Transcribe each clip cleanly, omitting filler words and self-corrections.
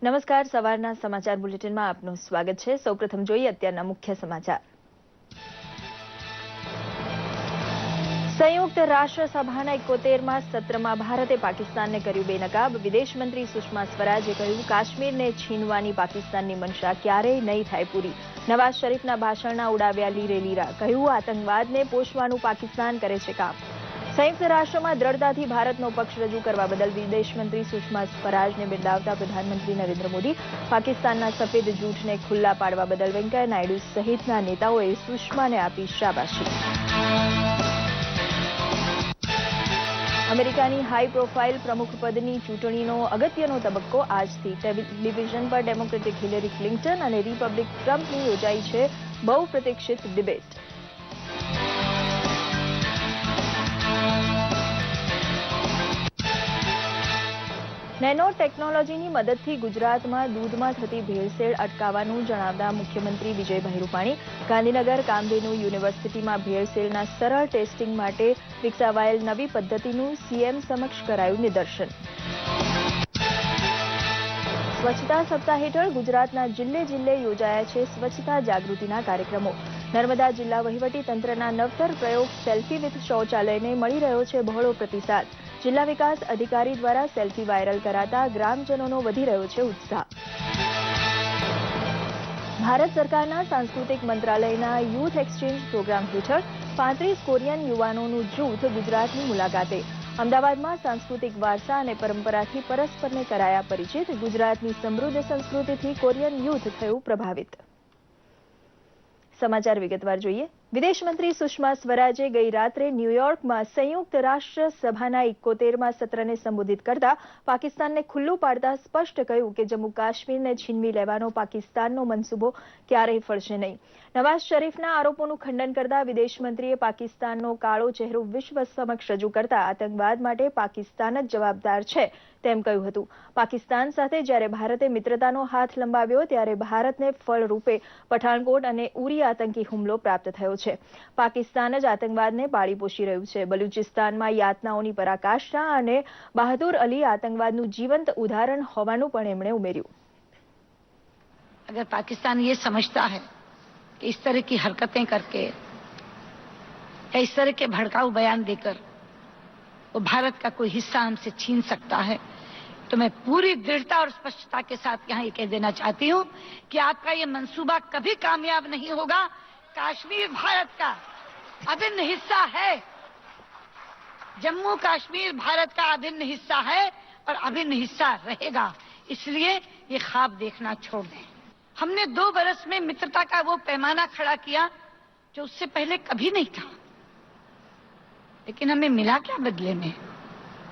નમસ્કાર, સવારના સમાચાર બુલેટિનમાં આપનું સ્વાગત છે। સૌપ્રથમ જોઈએ અત્યારના મુખ્ય સમાચાર। સંયુક્ત રાષ્ટ્ર સભાના 71મા સત્રમાં ભારતે પાકિસ્તાનને કર્યું બેનકાબ। વિદેશ મંત્રી સુષ્મા સ્વરાજે કહ્યું, કાશ્મીરને છીનવાની પાકિસ્તાનની મનશા ક્યારેય નહીં થાય પૂરી। નવાઝ શરીફના ભાષણના ઉડાવ્યા લીરે લીરા, કહ્યું આતંકવાદને પોષવાનું પાકિસ્તાન કરે છે કામ। સંયુક્ત રાષ્ટ્રમાં દ્રઢતાથી ભારતનો પક્ષ રજૂ કરવા બદલ વિદેશ મંત્રી સુષ્મા સ્વરાજને બિરદાવતા પ્રધાનમંત્રી નરેન્દ્ર મોદી। પાકિસ્તાનના સફેદ જૂઠને ખુલ્લા પાડવા બદલ વેંકૈયા નાયડુ સહિતના નેતાઓએ સુષ્માને આપી શાબાશી। અમેરિકાની હાઈ પ્રોફાઇલ પ્રમુખ પદની ચૂંટણીનો અગત્યનો તબક્કો આજથી। ટેલિવિઝન પર ડેમોક્રેટિક હિલેરી ક્લિન્ટન અને રિપબ્લિક ટ્રમ્પની યોજાઈ છે બહુપ્રતીક્ષિત ડિબેટ। નેનો ટેકનોલોજીની મદદથી ગુજરાતમાં દૂધમાં થતી ભેળસેળ અટકાવવાનું જણાવતા મુખ્યમંત્રી વિજયભાઈ રૂપાણી। ગાંધીનગર કામધેનુ યુનિવર્સિટીમાં ભેળસેળના સરળ ટેસ્ટિંગ માટે વિકસાવાયેલ નવી પદ્ધતિનું સીએમ સમક્ષ કરાયું નિદર્શન। સ્વચ્છતા સપ્તાહ હેઠળ ગુજરાતના જિલ્લે જિલ્લે યોજાયા છે સ્વચ્છતા જાગૃતિના કાર્યક્રમો। નર્મદા જિલ્લા વહીવટીતંત્રના નવતર પ્રયોગ સેલ્ફી વિથ શૌચાલયને મળી રહ્યો છે બહોળો પ્રતિસાદ। જિલ્લા વિકાસ અધિકારી દ્વારા સેલ્ફી વાયરલ કરાતા ગ્રામજનોનો વધી રહ્યો છે ઉત્સાહ। ભારત સરકારના સાંસ્કૃતિક મંત્રાલયના યુથ એક્સચેન્જ પ્રોગ્રામ હેઠળ 35 કોરિયન યુવાનોનું જૂથ ગુજરાતની મુલાકાતે। અમદાવાદમાં સાંસ્કૃતિક વારસા અને પરંપરાથી પરસ્પરને કરાયા પરિચિત। ગુજરાતની સમૃદ્ધ સંસ્કૃતિથી કોરિયન યુથ થયું પ્રભાવિત। સમાચાર વિગતવાર જોઈએ। વિદેશ મંત્રી સુષ્મા સ્વરાજે ગઈ રાત્રે ન્યૂયોર્કમાં સંયુક્ત રાષ્ટ્ર સભાના 71મા સત્રને સંબોધિત કરતા પાકિસ્તાનને ખુલ્લું પાડતા સ્પષ્ટ કહ્યું કે જમ્મુ કાશ્મીરને છીનવી લેવાનો પાકિસ્તાનનો મનસૂબો ક્યારેય ફળશે નહીં। નવાઝ શરીફના આરોપોનું ખંડન કરતા વિદેશ મંત્રીએ પાકિસ્તાનનો કાળો ચહેરો વિશ્વ સમક્ષ રજૂ કરતા આતંકવાદ માટે પાકિસ્તાન જ જવાબદાર છે તેમ કહ્યું હતું। પાકિસ્તાન સાથે જ્યારે ભારતે મિત્રતાનો હાથ લંબાવ્યો ત્યારે ભારતને ફળરૂપે પઠાણકોટ અને ઉરી આતંકી હુમલો પ્રાપ્ત થયો છે। પાકિસ્તાન જ આતંકવાદને પાળી પોષી રહ્યું છે। બલુચિસ્તાનમાં યાતનાઓની પરાકાષ્ઠા અને બહાદુર અલી આતંકવાદનું જીવંત ઉદાહરણ હોવાનું પણ એમણે ઉમેર્યું। अगर पाकिस्तान ये समझता है कि इस तरह की हरकतें करके या इस तरह के भड़काऊ बयान देकर वो भारत का कोई हिस्सा हमसे छीन सकता है तो मैं पूरी दृढ़ता और स्पष्टता के साथ यहाँ ये कह देना चाहती हूँ कि आपका ये मंसूबा कभी कामयाब नहीं होगा। काश्मीर भारत का अभिन्न हिस्सा है। जम्मू कश्मीर भारत का अभिन्न हिस्सा है और अभिन्न हिस्सा रहेगा। इसलिए ये ख्वाब देखना छोड़ दें। हमने 2 बरस में मित्रता का वो पैमाना खड़ा किया जो उससे पहले कभी नहीं था। लेकिन हमें मिला क्या बदले में?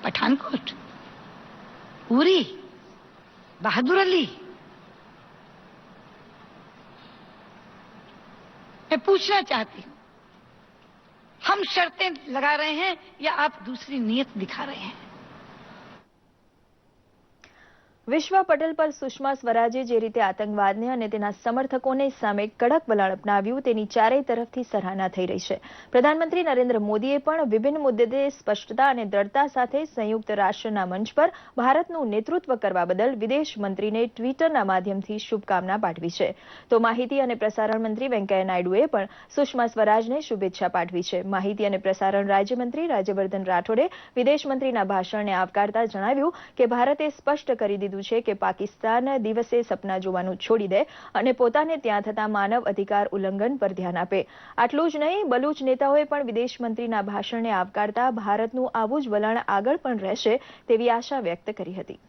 पठानकोट, उरी, बहादुर अली। मैं पूछना चाहती हूं, हम शर्तें लगा रहे हैं या आप दूसरी नीयत दिखा रहे हैं? વિશ્વ પટલ પર સુષ્મા સ્વરાજે જે રીતે આતંકવાદને અને તેના સમર્થકોને સામે કડક વલણ અપનાવ્યું તેની ચારેય તરફથી સરાહના થઈ રહી છે। પ્રધાનમંત્રી નરેન્દ્ર મોદીએ પણ વિભિન્ન મુદ્દે સ્પષ્ટતા અને દ્રઢતા સાથે સંયુક્ત રાષ્ટ્રના મંચ પર ભારતનું નેતૃત્વ કરવા બદલ વિદેશ મંત્રીને ટ્વિટરના માધ્યમથી શુભકામના પાઠવી છે। તો માહિતી અને પ્રસારણ મંત્રી વેંકૈયા નાયડુએ પણ સુષ્મા સ્વરાજને શુભેચ્છા પાઠવી છે। માહિતી અને પ્રસારણ રાજ્યમંત્રી રાજ્યવર્ધન રાઠોડે વિદેશ મંત્રીના ભાષણને આવકારતા જણાવ્યું કે ભારતે સ્પષ્ટ કરી દીધું છે કે પાકિસ્તાન દિવસે સપના જોવાનું છોડી દે અને પોતાને ત્યાં થતા માનવ અધિકાર ઉલ્લંઘન પર ધ્યાન આપે। આટલું જ નહીં, બલુચ નેતાઓએ પણ વિદેશ મંત્રીના ભાષણને આવકારતા ભારતનું આવું જ વલણ આગળ પણ રહેશે તેવી આશા વ્યક્ત કરી હતી।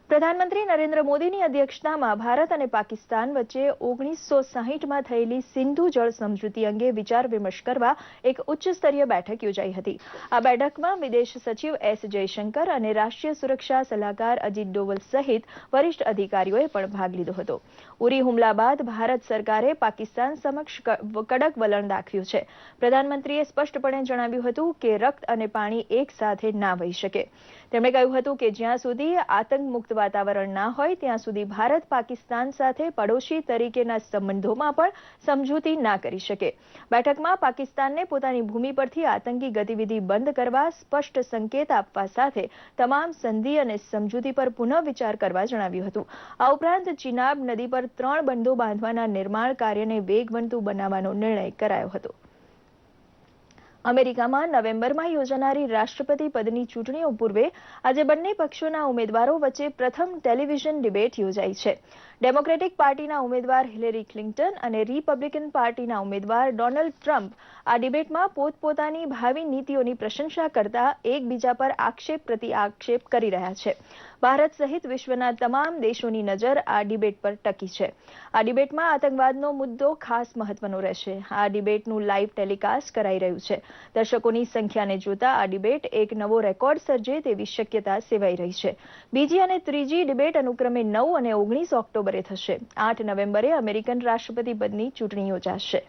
પ્રધાનમંત્રી નરેન્દ્ર મોદીની અધ્યક્ષતામાં ભારત અને પાકિસ્તાન વચ્ચે 1960માં થયેલી સિંધુ જળ સમજૂતી અંગે વિચાર વિમર્શ કરવા એક ઉચ્ચ સ્તરીય બેઠક યોજાઈ હતી। આ બેઠકમાં વિદેશ સચિવ એસ જયશંકર અને રાષ્ટ્રીય સુરક્ષા સલાહકાર અજીત ડોવલ સહિત વરિષ્ઠ અધિકારીઓએ પણ ભાગ લીધો હતો। ઉરી હુમલા બાદ ભારત સરકારે પાકિસ્તાન સમક્ષ કડક વલણ દાખવ્યું છે। પ્રધાનમંત્રીએ સ્પષ્ટપણે જણાવ્યું હતું કે રક્ત અને પાણી એક સાથે ના વહી શકે। તેમણે કહ્યું હતું કે જ્યાં સુધી આતંક મુક્ત વાતાવરણ ના હોય ત્યાં સુધી ભારત પાકિસ્તાન સાથે પડોશી તરીકેના સંબંધોમાં પણ સમજૂતી ના કરી શકે. બેઠકમાં પાકિસ્તાનને પોતાની ભૂમિ પરથી આતંકી ગતિવિધિ બંધ કરવા સ્પષ્ટ સંકેત આપવા સાથે તમામ સંધિ અને સમજૂતી પર પુનઃ વિચાર કરવા જણાવ્યું હતું. આ ઉપરાંત ચિનાબ નદી પર 3 બંધો બાંધવાના નિર્માણ કાર્યને વેગવંતુ બનાવવાનો નિર્ણય કરાયો હતો. અમેરિકામાં નવેમ્બરમાં યોજાનારી રાષ્ટ્રપતિ પદની ચૂંટણીઓ પૂર્વે આજે બંને પક્ષોના ઉમેદવારો વચ્ચે પ્રથમ ટેલિવિઝન ડિબેટ યોજાઈ છે. ડેમોક્રેટિક પાર્ટીના ઉમેદવાર હિલેરી ક્લિન્ટન અને રિપબ્લિકન પાર્ટીના ઉમેદવાર ડોનાલ્ડ ટ્રમ્પ આ ડિબેટમાં પોતપોતાની ભાવિ નીતિઓની પ્રશંસા કરતા એકબીજા પર આક્ષેપ પ્રતિ આક્ષેપ કરી રહ્યા છે. ભારત સહિત વિશ્વના તમામ દેશોની નજર આ ડિબેટ પર ટકી છે. આ ડિબેટમાં આતંકવાદનો મુદ્દો ખાસ મહત્વનો રહેશે. આ ડિબેટનું લાઈવ ટેલિકાસ્ટ કરાઈ રહ્યું છે. દર્શકોની સંખ્યાને જોતા આ ડિબેટ એક નવો રેકોર્ડ સર્જે તેવી શક્યતા સેવાઈ રહી છે. બીજી અને ત્રીજી ડિબેટ અનુક્રમે 9 અને 19 ઓક્ટોબરે થશે. 8 નવેમ્બરે અમેરિકન રાષ્ટ્રપતિ પદની ચૂંટણી યોજાશે.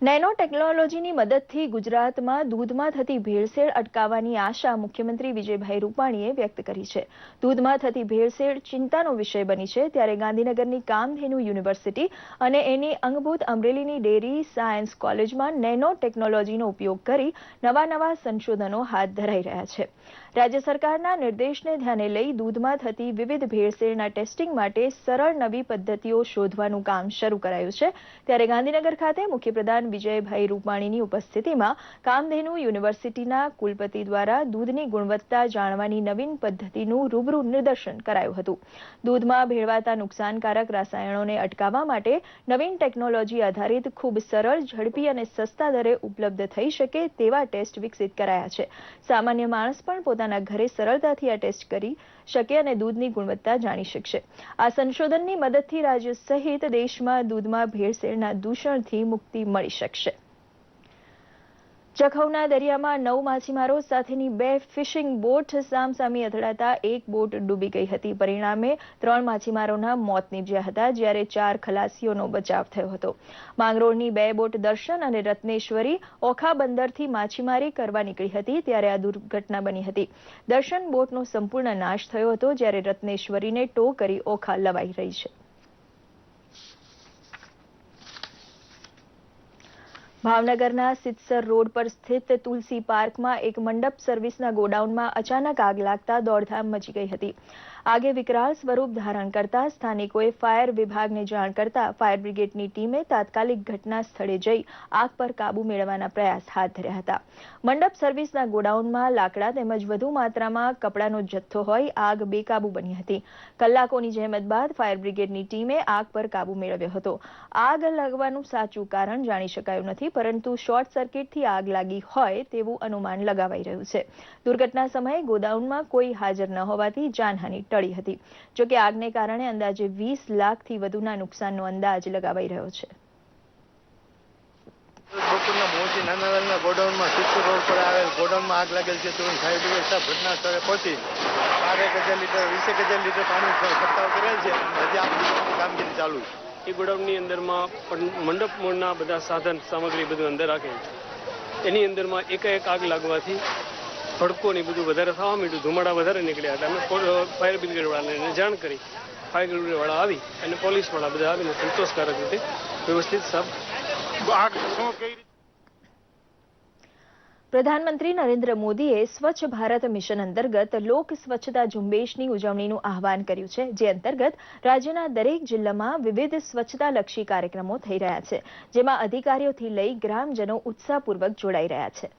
નેનો ટેકનોલોજીની મદદથી ગુજરાતમાં દૂધમાં થતી ભેળસેળ અટકાવવાની આશા મુખ્યમંત્રી વિજયભાઈ રૂપાણીએ વ્યક્ત કરી છે. દૂધમાં થતી ભેળસેળ ચિંતાનો વિષય બની છે ત્યારે ગાંધીનગરની કામધેનુ યુનિવર્સિટી અને એની અંગભૂત અમરેલીની ડેરી સાયન્સ કોલેજમાં નેનો ટેકનોલોજીનો ઉપયોગ કરી નવા સંશોધનો હાથ ધરાઈ રહ્યા છે. રાજ્ય સરકારના નિર્દેશને ધ્યાને લઈ દૂધમાં થતી વિવિધ ભેળસેળના ટેસ્ટિંગ માટે સરળ નવી પદ્ધતિઓ શોધવાનું કામ શરૂ કરાયું છે. ત્યારે ગાંધીનગર ખાતે મુખ્યપ્રધાન વિજયભાઈ રૂપાણીની ઉપસ્થિતિમાં કામધેનુ યુનિવર્સિટીના કુલપતિ દ્વારા દૂધની ગુણવત્તા જાણવાની નવીન પદ્ધતિનું રૂબરૂ નિદર્શન કરાયું હતું. દૂધમાં ભેળવાતા નુકસાનકારક રસાયણોને અટકાવવા માટે નવીન ટેકનોલોજી આધારિત ખૂબ સરળ, ઝડપી અને સસ્તા દરે ઉપલબ્ધ થઈ શકે તેવા ટેસ્ટ વિકસિત કરાયા છે. સામાન્ય માણસ પણ પોતાના ઘરે સરળતાથી આ ટેસ્ટ કરી શકે અને દૂધની ગુણવત્તા જાણી શકશે. આ સંશોધનની મદદથી રાજ્ય સહિત દેશમાં દૂધમાં ભેળસેળના દૂષણથી મુક્તિ મળી શકશે. જખૌના દરિયામાં 9 માછીમારો સાથેની 2 ફિશિંગ બોટ સામસામી અથડાતા એક બોટ ડૂબી ગઈ હતી. પરિણામે 3 માછીમારોના મોત નીપજ્યા હતા જ્યારે 4 ખલાસીઓનો બચાવ થયો હતો. માંગરોળની 2 બોટ દર્શન અને રત્નેશ્વરી ઓખા બંદરથી માછીમારી કરવા નીકળી હતી ત્યારે આ દુર્ઘટના બની હતી. દર્શન બોટનો સંપૂર્ણ નાશ થયો હતો જ્યારે રત્નેશ્વરીને ટો કરી ઓખા લવાઈ રહી છે. ભાવનગરના સિત્સર રોડ પર સ્થિત તુલસી પાર્કમાં એક મંડપ સર્વિસના ગોડાઉનમાં અચાનક આગ લાગતા દોડધામ મચી ગઈ હતી. આગે વિકરાળ સ્વરૂપ ધારણ કરતા સ્થાનિકોએ ફાયર વિભાગને જાણ કરતા ફાયર બ્રિગેડની ટીમે તાત્કાલિક ઘટના સ્થળે જઈ આગ પર કાબુ મેળવવાના પ્રયાસ હાથ ધર્યા હતા. મંડપ સર્વિસના ગોડાઉનમાં લાકડા તેમજ વધુ માત્રામાં કપડાનો જથ્થો હોય આગ બેકાબુ બની હતી. કલાકોની જહેમત બાદ ફાયર બ્રિગેડની ટીમે આગ પર કાબુ મેળવ્યો હતો. આગ લાગવાનું સાચું કારણ જાણી શકાયું નથી પરંતુ શોર્ટ સર્કિટથી આગ લાગી હોય તેવું અનુમાન લગાવાઈ રહ્યું છે. દુર્ઘટના સમયે ગોડાઉનમાં કોઈ હાજર ન હોવાથી જાનહાનિ ટળી હતી. જોકે આગને કારણે અંદાજે 20 લાખથી વધુના નુકસાનનો અંદાજ લગાવાઈ રહ્યો છે. બપોરના મોજી નાનાવાલના ગોડાઉનમાં સિત્સર રોડ પર આવેલ ગોડાઉનમાં આગ લાગેલ છે. તુરંત ફાયર બ્રિગેડ સ્ટાફ ઘટના સ્થળે પહોંચી 12,000 લીટર 20,000 લીટર પાણી છંટકાવ કરેલ છે. હજી આ કામગીરી ચાલુ છે. એ ગોડાઉનની અંદરમાં મંડપ મૂળના બધા સાધન સામગ્રી બધું અંદર રાખેલ છે. એની અંદરમાં એકાએક આગ લાગવાથી ભડકો ને બધું વધારે થવા માંડ્યું, ધુમાડા વધારે નીકળ્યા હતા. અમે ફાયર બ્રિગેડવાળાને જાણ કરી, ફાયર બ્રિગેડવાળા આવી અને પોલીસવાળા બધા આવીને સંતોષકારક રીતે વ્યવસ્થિત આગ શું કઈ રીતે. પ્રધાનમંત્રી નરેન્દ્ર મોદીએ સ્વચ્છ ભારત મિશન અંતર્ગત લોક સ્વચ્છતા ઝુંબેશની ઉજવણીનું આહ્વાન કર્યું છે. જે અંતર્ગત રાજ્યના દરેક જિલ્લામાં વિવિધ સ્વચ્છતાલક્ષી કાર્યક્રમો થઈ રહ્યા છે જેમાં અધિકારીઓથી લઈ ગ્રામજનો ઉત્સાહપૂર્વક જોડાઈ રહ્યા છે.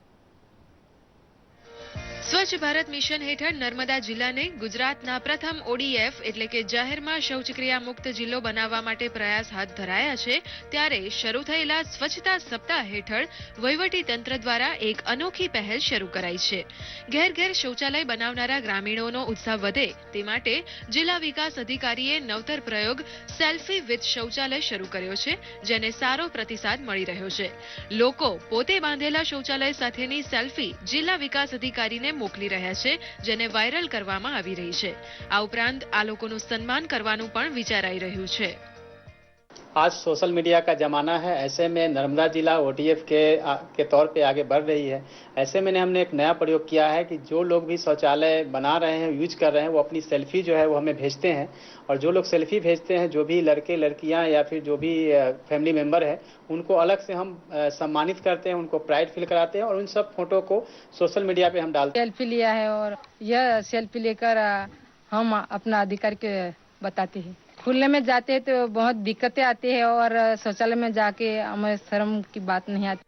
સ્વચ્છ ભારત મિશન હેઠળ નર્મદા જિલ્લાને ગુજરાતના પ્રથમ ODF એટલે કે જાહેરમાં શૌચક્રિયા મુક્ત જિલ્લો બનાવવા માટે પ્રયાસ હાથ ધરાયા છે. ત્યારે શરૂ થયેલા સ્વચ્છતા સપ્તાહ હેઠળ વહીવટી તંત્ર દ્વારા એક અનોખી પહેલ શરૂ કરાઈ છે. ઘેર ઘેર શૌચાલય બનાવનારા ગ્રામીણોનો ઉત્સાહ વધે તે માટે જિલ્લા વિકાસ અધિકારીએ નવતર પ્રયોગ સેલ્ફી વિથ શૌચાલય શરૂ કર્યો છે જેને સારો પ્રતિસાદ મળી રહ્યો છે. લોકો પોતે બાંધેલા શૌચાલય સાથેની સેલ્ફી જિલ્લા વિકાસ અધિકારીને મોકલી રહ્યા છે જેને વાયરલ કરવામાં આવી રહી છે. આ ઉપરાંત આ લોકોનું સન્માન કરવાનું પણ વિચારાઈ રહ્યું છે. आज सोशल मीडिया का ज़माना है। ऐसे में नर्मदा जिला ODF के तौर पे आगे बढ़ रही है। ऐसे में हमने एक नया प्रयोग किया है कि जो लोग भी शौचालय बना रहे हैं, यूज कर रहे हैं, वो अपनी सेल्फी जो है वो हमें भेजते हैं। और जो लोग सेल्फी भेजते हैं, जो भी लड़के लड़कियां या फिर जो भी फैमिली मेंबर है, उनको अलग से हम सम्मानित करते हैं, उनको प्राइड फील कराते हैं और उन सब फोटो को सोशल मीडिया पे हम डालते हैं। सेल्फी लिया है और यह सेल्फी लेकर हम अपना अधिकार के बताते हैं। खुले में जाते हैं तो बहुत दिक्कतें आती है और शौचालय में जाके हमें शर्म की बात नहीं आती।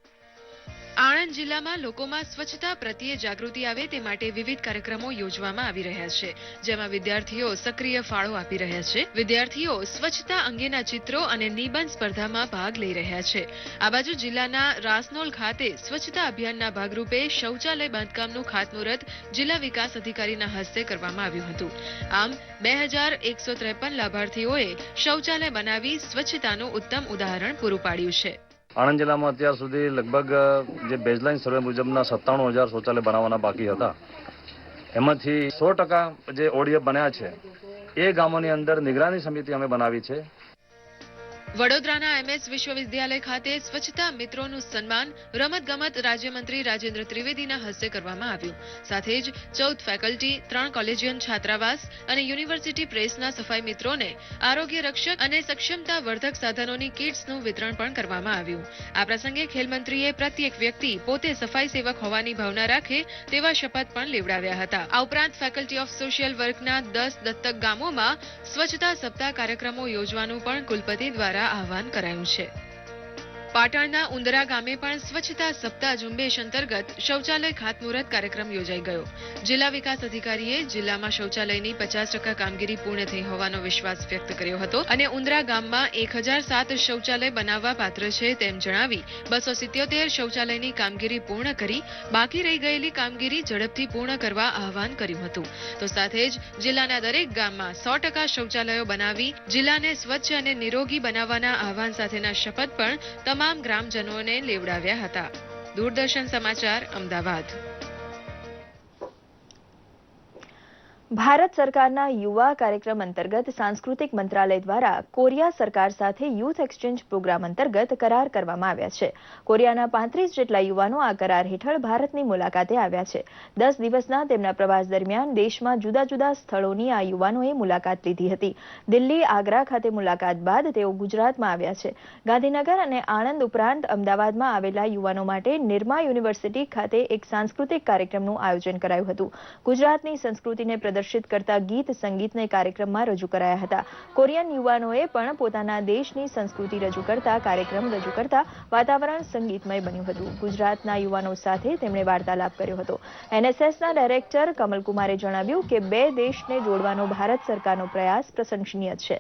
આણંદ જિલ્લામાં લોકોમાં સ્વચ્છતા પ્રત્યે જાગૃતિ આવે તે માટે વિવિધ કાર્યક્રમો યોજવામાં આવી રહ્યા છે, જેમાં વિદ્યાર્થીઓ સક્રિય ફાળો આપી રહ્યા છે. વિદ્યાર્થીઓ સ્વચ્છતા અંગેના ચિત્રો અને નિબંધ સ્પર્ધામાં ભાગ લઈ રહ્યા છે. આ બાજુ જિલ્લાના રાસનોલ ખાતે સ્વચ્છતા અભિયાનના ભાગરૂપે શૌચાલય બાંધકામનું ખાતમુહૂર્ત જિલ્લા વિકાસ અધિકારીના હસ્તે કરવામાં આવ્યું હતું. આમ 2153 લાભાર્થીઓએ શૌચાલય બનાવી સ્વચ્છતાનું ઉત્તમ ઉદાહરણ પૂરું પાડ્યું છે. આણંદ જિલ્લામાં અત્યાર સુધી લગભગ જે બેઝલાઇન સર્વે મુજબના 97,000 શૌચાલય બનાવવાના બાકી હતા, એમાંથી 100% જે ODF બન્યા છે એ ગામોની અંદર નિગરાની સમિતિ અમે બનાવી છે. વડોદરાના MS વિશ્વવિદ્યાલય ખાતે સ્વચ્છતા મિત્રોનું સન્માન રમતગમત રાજ્યમંત્રી રાજેન્દ્ર ત્રિવેદીના હસ્તે કરવામાં આવ્યું. સાથે જ 14 ફેકલ્ટી, 3 કોલેજિયન છાત્રાવાસ અને યુનિવર્સિટી પ્રેસના સફાઈ મિત્રોને આરોગ્ય રક્ષક અને સક્ષમતા વર્ધક સાધનોની કિટ્સનું વિતરણ પણ કરવામાં આવ્યું. આ પ્રસંગે ખેલમંત્રીએ પ્રત્યેક વ્યક્તિ પોતે સફાઈ સેવક હોવાની ભાવના રાખે તેવા શપથ પણ લેવડાવ્યા હતા. આ ઉપરાંત ફેકલ્ટી ઓફ સોશિયલ વર્કના 10 દત્તક ગામોમાં સ્વચ્છતા સપ્તાહ કાર્યક્રમો યોજવાનું પણ કુલપતિ દ્વારા આહવાન કરાયું છે. પાટણના ઉંદરા ગામે પણ સ્વચ્છતા સપ્તાહ ઝુંબેશ અંતર્ગત શૌચાલય ખાતમુહૂર્ત કાર્યક્રમ યોજાઈ ગયો. જિલ્લા વિકાસ અધિકારીએ જિલ્લામાં શૌચાલયની 50% કામગીરી પૂર્ણ થઈ હોવાનો વિશ્વાસ વ્યક્ત કર્યો હતો અને ઉંદરા ગામમાં 1007 શૌચાલય બનાવવા પાત્ર છે તેમ જણાવી 277 શૌચાલયની કામગીરી પૂર્ણ કરી બાકી રહી ગયેલી કામગીરી ઝડપથી પૂર્ણ કરવા આહવાન કર્યું હતું. તો સાથે જ જિલ્લાના દરેક ગામમાં 100% શૌચાલયો બનાવી જિલ્લાને સ્વચ્છ અને નિરોગી બનાવવાના આહવાન સાથેના શપથ પણ તમામ ગ્રામજનોને લેવડાવ્યા હતા. દૂરદર્શન સમાચાર, અમદાવાદ. ભારત સરકારના યુવા કાર્યક્રમ અંતર્ગત સાંસ્કૃતિક મંત્રાલય દ્વારા કોરિયા સરકાર સાથે યુથ એક્સચેન્જ પ્રોગ્રામ અંતર્ગત કરાર કરવામાં આવ્યા છે. કોરિયાના 35 જેટલા યુવાનો આ કરાર હેઠળ ભારતની મુલાકાતે આવ્યા છે. 10 દિવસના તેમના પ્રવાસ દરમિયાન દેશમાં જુદા જુદા સ્થળોની આ યુવાનોએ મુલાકાત લીધી હતી. દિલ્હી, આગ્રા ખાતે મુલાકાત બાદ તેઓ ગુજરાતમાં આવ્યા છે. ગાંધીનગર અને આણંદ ઉપરાંત અમદાવાદમાં આવેલા યુવાનો માટે નિરમા યુનિવર્સિટી ખાતે એક સાંસ્કૃતિક કાર્યક્રમનું આયોજન કરાયું હતું. ગુજરાતની સંસ્કૃતિને પ્રદર્શિત કરતા ગીત સંગીતને કાર્યક્રમમાં રજૂ કરાયા હતા. કોરિયન યુવાનોએ પણ પોતાના દેશની સંસ્કૃતિ રજૂ કરતા કાર્યક્રમ રજૂ કરતા વાતાવરણ સંગીતમય બન્યું હતું. ગુજરાતના યુવાનો સાથે તેમણે વાર્તાલાપ કર્યો હતો. NSSના ડાયરેક્ટર કમલકુમારે જણાવ્યું કે બે દેશને જોડવાનો ભારત સરકારનો પ્રયાસ પ્રશંસનીય છે.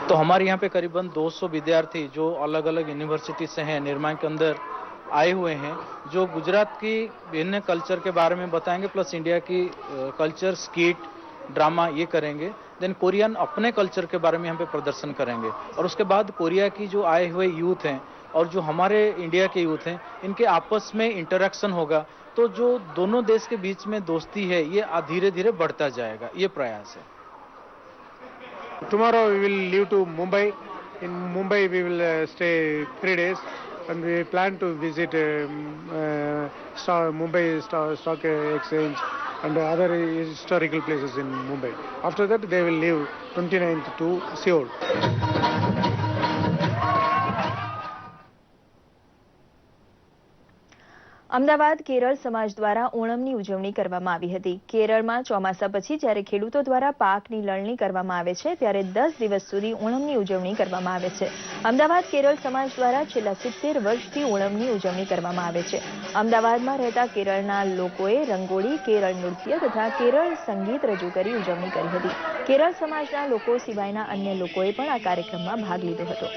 तो हमारे यहाँ पे करीबन 200 विद्यार्थी जो अलग अलग यूनिवर्सिटी से हैं, निर्मा के अंदर आए हुए हैं, जो गुजरात की भिन्न कल्चर के बारे में बताएंगे, प्लस इंडिया की कल्चर, स्कीट, ड्रामा ये करेंगे. देन कोरियन अपने कल्चर के बारे में यहाँ पे प्रदर्शन करेंगे और उसके बाद कोरिया की जो आए हुए यूथ हैं और जो हमारे इंडिया के यूथ हैं, इनके आपस में इंटरेक्शन होगा, तो जो दोनों देश के बीच में दोस्ती है ये धीरे धीरे बढ़ता जाएगा. ये प्रयास है. Tomorrow we will leave to Mumbai. In Mumbai we will stay 3 days and we plan to visit Mumbai Stock Exchange and other historical places in Mumbai. After that they will leave 29th to Seoul. Ahmedabad Kerala સમાજ દ્વારા ઓણમની ઉજવણી કરવામાં આવી હતી. કેરળમાં ચોમાસા પછી જ્યારે ખેડૂતો દ્વારા પાકની લણણી કરવામાં આવે છે ત્યારે 10 દિવસ સુધી ઓણમની ઉજવણી કરવામાં આવે છે. અમદાવાદ કેરળ સમાજ દ્વારા છેલ્લા 70 વર્ષથી ઓણમની ઉજવણી કરવામાં આવે છે. અમદાવાદમાં રહેતા કેરળના લોકોએ રંગોળી, કેરળ નૃત્ય તથા કેરળ સંગીત રજૂ કરી ઉજવણી કરી હતી. કેરળ સમાજના લોકો સિવાયના અન્ય લોકોએ પણ આ કાર્યક્રમમાં ભાગ લીધો હતો.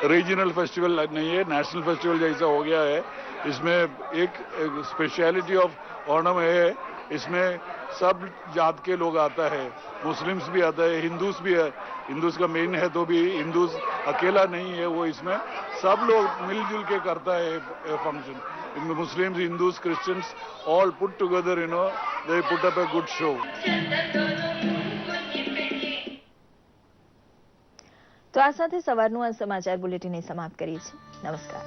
रीजनल फेस्टिवल नहीं है, नेशनल फेस्टिवल जैसा हो गया है. इसमें एक स्पेशलिटी ऑफ ओणम है इसमें सब जात के लोग आता है, मुस्लिम्स भी आता है, हिंदूस भी है। हिंदूस का मेन है तो भी हिंदूस अकेला नहीं है, वो इसमें सब लोग मिलजुल के करता है function. Muslims, Hindus, Christians all put together, they put up a good show. તો આ સાથે સવારનું આ સમાચાર બુલેટિન સમાપ્ત કરીએ છીએ. નમસ્કાર.